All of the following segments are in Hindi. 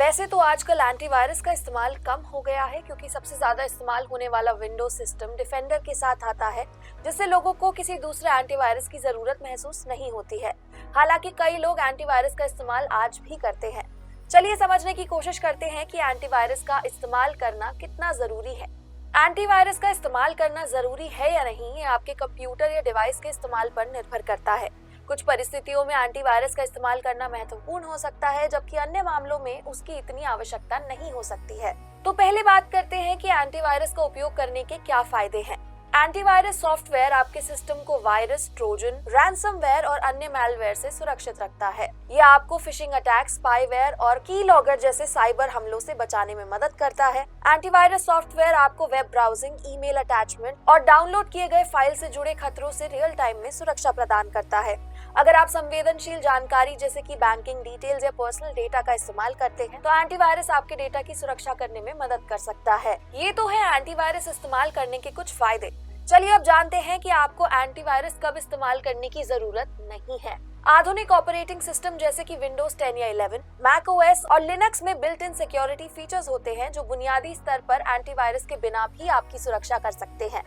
वैसे तो आजकल एंटीवायरस का इस्तेमाल कम हो गया है क्योंकि सबसे ज्यादा इस्तेमाल होने वाला विंडोज सिस्टम डिफेंडर के साथ आता है, जिससे लोगों को किसी दूसरे एंटीवायरस की जरूरत महसूस नहीं होती है। हालांकि कई लोग एंटीवायरस का इस्तेमाल आज भी करते हैं। चलिए समझने की कोशिश करते हैं कि एंटीवायरस का इस्तेमाल करना कितना जरूरी है। एंटीवायरस का इस्तेमाल करना जरूरी है या नहीं, ये आपके कंप्यूटर या डिवाइस के इस्तेमाल पर निर्भर करता है। कुछ परिस्थितियों में एंटीवायरस का इस्तेमाल करना महत्वपूर्ण हो सकता है, जबकि अन्य मामलों में उसकी इतनी आवश्यकता नहीं हो सकती है। तो पहले बात करते हैं कि एंटीवायरस का उपयोग करने के क्या फायदे हैं। एंटीवायरस सॉफ्टवेयर आपके सिस्टम को वायरस, ट्रोजन, रैंसमवेयर और अन्य मैलवेयर से सुरक्षित रखता है। यह आपको फिशिंग अटैक, स्पाईवेयर और कीलॉगर जैसे साइबर हमलों से बचाने में मदद करता है। एंटीवायरस सॉफ्टवेयर आपको वेब ब्राउजिंग, ईमेल अटैचमेंट और डाउनलोड किए गए फाइल से जुड़े खतरों से रियल टाइम में सुरक्षा प्रदान करता है। अगर आप संवेदनशील जानकारी जैसे कि बैंकिंग डिटेल्स या पर्सनल डेटा का इस्तेमाल करते हैं, तो एंटीवायरस आपके डेटा की सुरक्षा करने में मदद कर सकता है। ये तो है एंटीवायरस इस्तेमाल करने के कुछ फायदे। चलिए अब जानते हैं कि आपको एंटीवायरस कब इस्तेमाल करने की जरूरत नहीं है। आधुनिक ऑपरेटिंग सिस्टम जैसे कि विंडोज 10 या 11, मैक ओएस और लिनक्स में बिल्ट इन सिक्योरिटी फीचर्स होते हैं जो बुनियादी स्तर पर एंटीवायरस के बिना भी आपकी सुरक्षा कर सकते हैं।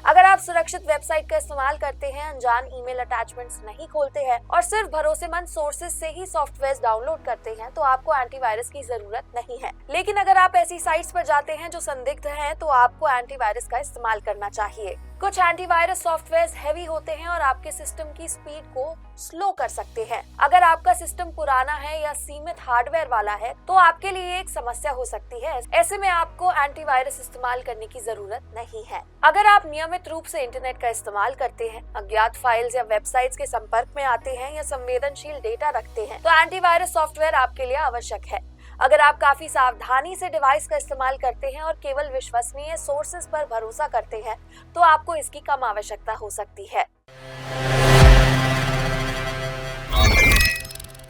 अगर आप सुरक्षित वेबसाइट का इस्तेमाल करते हैं, अनजान ईमेल अटैचमेंट्स नहीं खोलते हैं और सिर्फ भरोसेमंद सोर्सेज से ही सॉफ्टवेयर डाउनलोड करते हैं, तो आपको एंटीवायरस की जरूरत नहीं है। लेकिन अगर आप ऐसी साइट्स पर जाते हैं जो संदिग्ध हैं, तो आपको एंटीवायरस का इस्तेमाल करना चाहिए। कुछ एंटीवायरस सॉफ्टवेयर हैवी होते हैं और आपके सिस्टम की स्पीड को स्लो कर सकते हैं। अगर आपका सिस्टम पुराना है या सीमित हार्डवेयर वाला है, तो आपके लिए एक समस्या हो सकती है। ऐसे में आपको एंटीवायरस इस्तेमाल करने की जरूरत नहीं है। अगर आप नियमित रूप से इंटरनेट का इस्तेमाल करते हैं, अज्ञात फाइल्स या वेबसाइट्स के संपर्क में आते हैं या संवेदनशील डेटा रखते हैं, तो एंटीवायरस सॉफ्टवेयर आपके लिए आवश्यक है। अगर आप काफी सावधानी से डिवाइस का इस्तेमाल करते हैं और केवल विश्वसनीय सोर्सेज पर भरोसा करते हैं, तो आपको इसकी कम आवश्यकता हो सकती है।